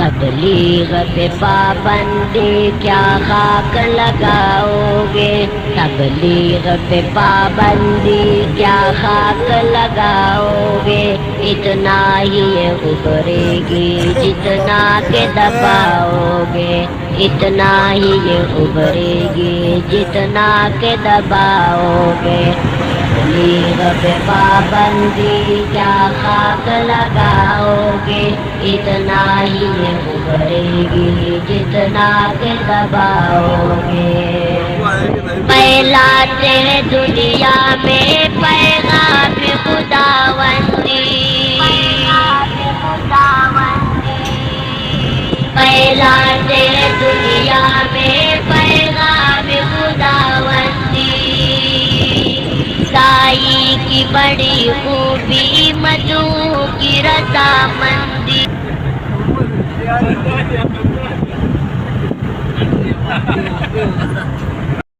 تبلیغ پہ پابندی کیا خاک لگاؤ گے، تبلیغ پہ پابندی کیا خاک لگاؤ گے، اتنا ہی یہ ابھرے گی جتنا کہ دباؤ گے، اتنا ہی یہ ابھرے گی جتنا کہ دباؤ گے، تبلیغ پہ پابندی کیا خاک لگاؤ گے، اتنا ہی یہ ابھرے گی جتنا کہ دباؤ گے، پھیلاتے ہیں دنیا میں پیغام خداوندی، پھیلاتے ہیں دنیا میں پیغام خداوندی، دائی کی بڑی خوبی مدعو کی رضامندی،